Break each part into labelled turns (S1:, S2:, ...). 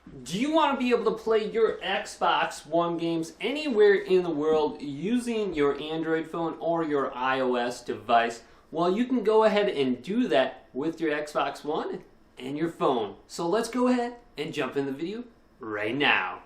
S1: Do you want to be able to play your Xbox One games anywhere in the world using your Android phone or your iOS device? Well, you can go ahead and do that with your Xbox One and your phone. So let's go ahead and jump in the video right now.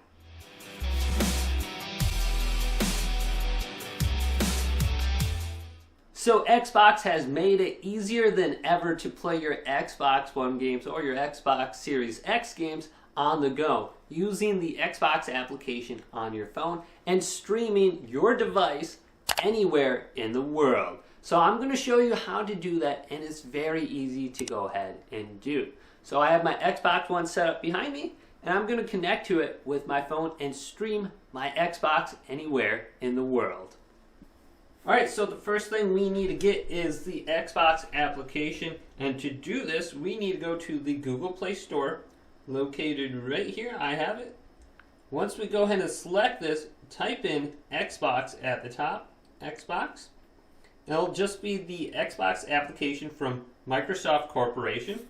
S1: So Xbox has made it easier than ever to play your Xbox One games or your Xbox Series X games on the go using the Xbox application on your phone and streaming your device anywhere in the world. So I'm going to show you how to do that, and it's very easy to go ahead and do. So I have my Xbox One set up behind me, and I'm going to connect to it with my phone and stream my Xbox anywhere in the world. Alright, so the first thing we need to get is the Xbox application, and to do this we need to go to the Google Play Store, located right here. I have it. Once we go ahead and select this, type in Xbox at the top, Xbox. It'll just be the Xbox application from Microsoft Corporation.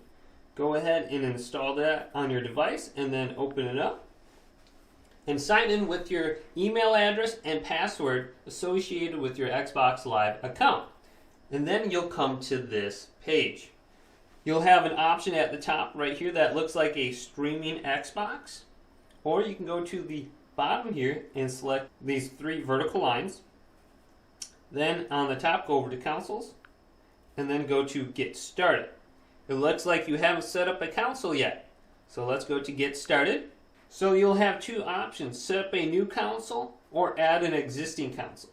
S1: Go ahead and install that on your device and then open it up. And sign in with your email address and password associated with your Xbox Live account. And then you'll come to this page. You'll have an option at the top right here that looks like a streaming Xbox. Or you can go to the bottom here and select these three vertical lines. Then on the top, go over to consoles and then go to get started. It looks like you haven't set up a console yet. So let's go to get started. So you'll have two options: set up a new console or add an existing console.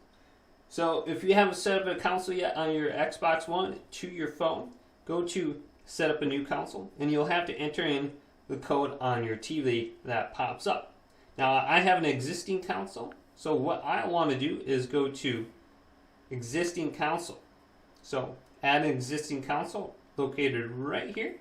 S1: So if you haven't set up a console yet on your Xbox One to your phone, go to set up a new console and you'll have to enter in the code on your TV that pops up. Now I have an existing console, so what I want to do is go to existing console. So add an existing console located right here.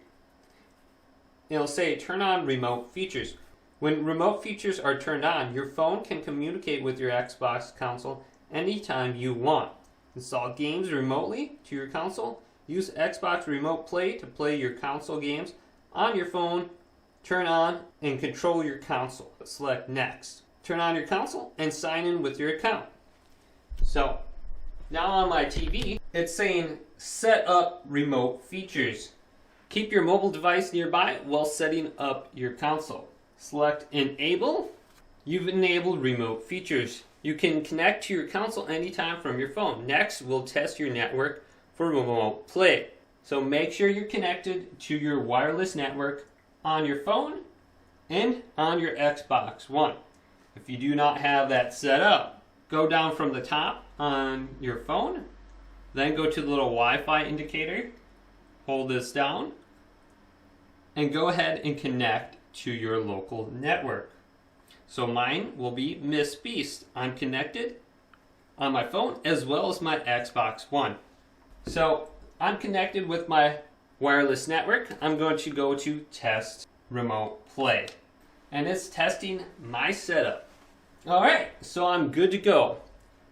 S1: It'll say turn on remote features. When remote features are turned on, your phone can communicate with your Xbox console anytime you want. Install games remotely to your console. Use Xbox Remote Play to play your console games on your phone. Turn on and control your console. Select Next. Turn on your console and sign in with your account. So now on my TV, it's saying set up remote features. Keep your mobile device nearby while setting up your console. Select Enable. You've enabled remote features. You can connect to your console anytime from your phone. Next, we'll test your network for remote play. So make sure you're connected to your wireless network on your phone and on your Xbox One. If you do not have that set up, go down from the top on your phone, then go to the little Wi-Fi indicator, hold this down, and go ahead and connect to your local network. So mine will be Miss Beast. I'm connected on my phone as well as my Xbox One. So I'm connected with my wireless network. I'm going to go to test remote play. And it's testing my setup. Alright, so I'm good to go.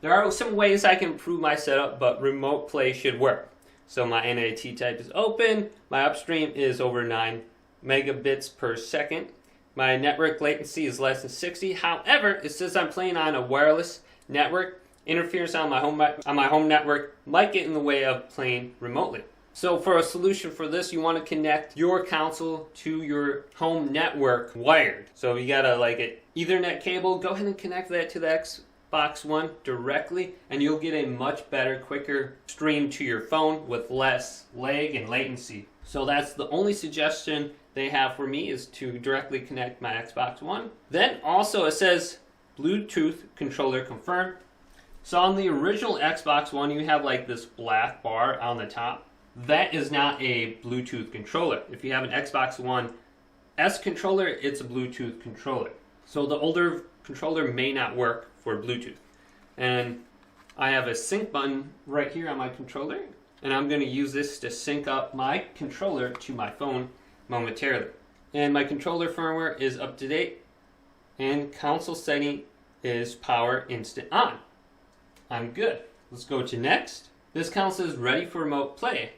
S1: There are some ways I can improve my setup, but remote play should work. So my NAT type is open. My upstream is over 9 megabits per second. My network latency is less than 60. However, it says I'm playing on a wireless network. Interference on my home network might get in the way of playing remotely. So for a solution for this, you want to connect your console to your home network wired. So you got an Ethernet cable. Go ahead and connect that to the Xbox One directly, and you'll get a much better, quicker stream to your phone with less lag and latency. So that's the only suggestion they have for me, is to directly connect my Xbox One. Then also it says Bluetooth controller confirmed. So on the original Xbox One, you have this black bar on the top. That is not a Bluetooth controller. If you have an Xbox One S controller, it's a Bluetooth controller. So the older controller may not work for Bluetooth. And I have a sync button right here on my controller, and I'm going to use this to sync up my controller to my phone momentarily. And my controller firmware is up to date, and console setting is power instant on. I'm good. Let's go to next. This console is ready for remote play.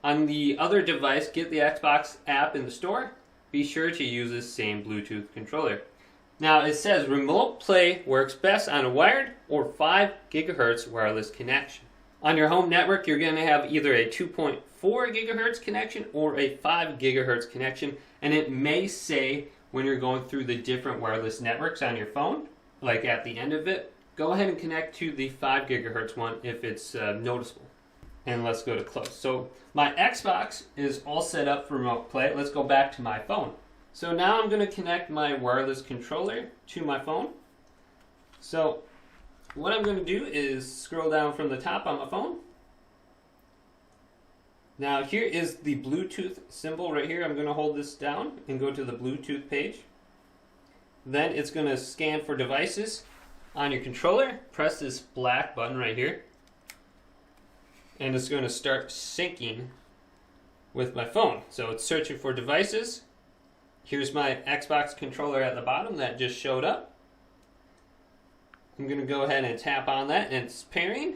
S1: On the other device, get the Xbox app in the store, be sure to use the same Bluetooth controller. Now it says remote play works best on a wired or 5 gigahertz wireless connection. On your home network, you're going to have either a 2.4 gigahertz connection or a 5 gigahertz connection, and it may say when you're going through the different wireless networks on your phone, like at the end of it, go ahead and connect to the 5 gigahertz one if it's noticeable. And let's go to close. So my Xbox is all set up for remote play. Let's go back to my phone. So now I'm going to connect my wireless controller to my phone. So what I'm going to do is scroll down from the top on my phone. Now here is the Bluetooth symbol right here. I'm going to hold this down and go to the Bluetooth page. Then it's going to scan for devices on your controller. Press this black button right here. And it's going to start syncing with my phone. So it's searching for devices. Here's my Xbox controller at the bottom that just showed up. I'm going to go ahead and tap on that and it's pairing.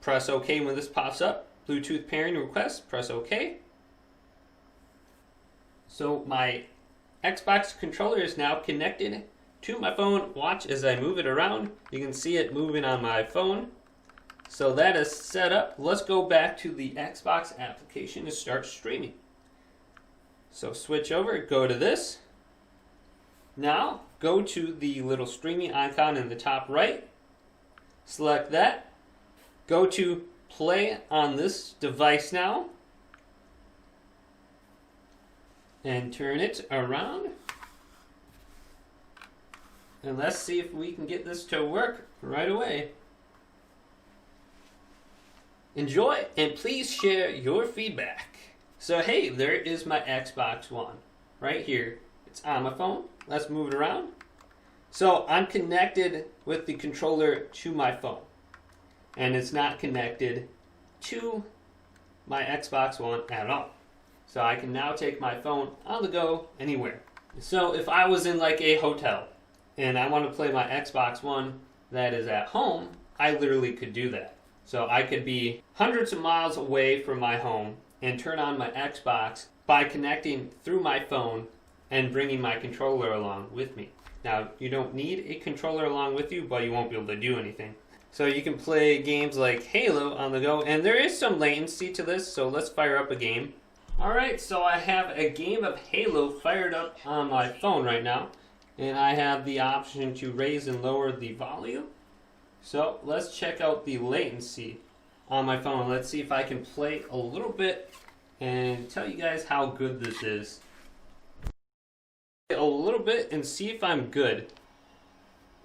S1: Press OK when this pops up. Bluetooth pairing request, press OK. So my Xbox controller is now connected to my phone. Watch as I move it around. You can see it moving on my phone. So that is set up. Let's go back to the Xbox application and start streaming. So switch over, go to this. Now go to the little streaming icon in the top right. Select that. Go to play on this device now. And turn it around. And let's see if we can get this to work right away. Enjoy, and please share your feedback. So hey, there is my Xbox One right here. It's on my phone. Let's move it around. So I'm connected with the controller to my phone. And it's not connected to my Xbox One at all. So I can now take my phone on the go anywhere. So if I was in like a hotel and I want to play my Xbox One that is at home, I literally could do that. So I could be hundreds of miles away from my home and turn on my Xbox by connecting through my phone and bringing my controller along with me. Now, you don't need a controller along with you, but you won't be able to do anything. So you can play games like Halo on the go, and there is some latency to this, so let's fire up a game. Alright, so I have a game of Halo fired up on my phone right now, and I have the option to raise and lower the volume. So let's check out the latency on my phone. Let's see if I can play a little bit and tell you guys how good this is. A little bit and see if I'm good.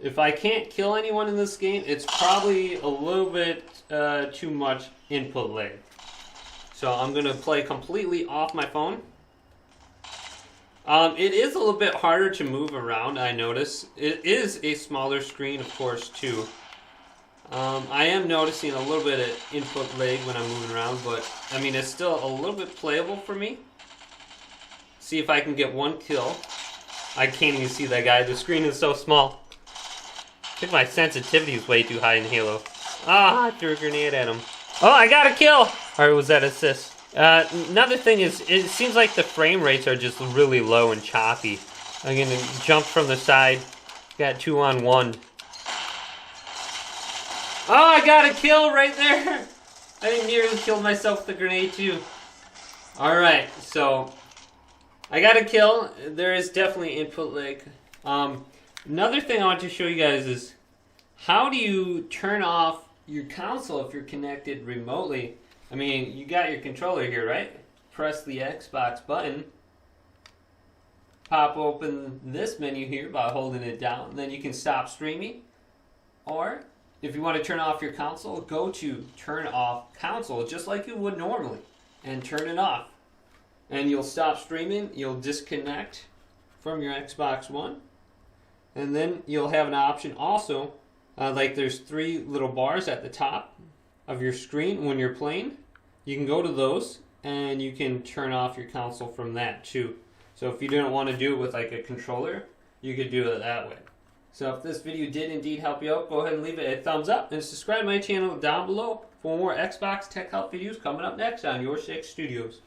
S1: If I can't kill anyone in this game, it's probably a little bit too much input lag. So I'm going to play completely off my phone. It is a little bit harder to move around, I notice. It is a smaller screen, of course, too. I am noticing a little bit of input lag when I'm moving around, but I mean, it's still a little bit playable for me. See if I can get one kill. I can't even see that guy. The screen is so small. I think my sensitivity is way too high in Halo. Ah, I threw a grenade at him. Oh, I got a kill! Or was that assist? Another thing is, it seems like the frame rates are just really low and choppy. I'm gonna jump from the side. Got 2-on-1. Oh, I got a kill right there! I nearly killed myself with the grenade too. Alright, so I got a kill. There is definitely input lag. Another thing I want to show you guys is how do you turn off your console if you're connected remotely. I mean, you got your controller here, right? Press the Xbox button. Pop open this menu here by holding it down. Then you can stop streaming. Or if you want to turn off your console, go to turn off console just like you would normally and turn it off. And you'll stop streaming, you'll disconnect from your Xbox One. And then you'll have an option also, like there's 3 little bars at the top of your screen when you're playing. You can go to those and you can turn off your console from that too. So if you don't want to do it with like a controller, you could do it that way. So if this video did indeed help you out, go ahead and leave it a thumbs up and subscribe to my channel down below for more Xbox tech help videos coming up next on Your Six Studios.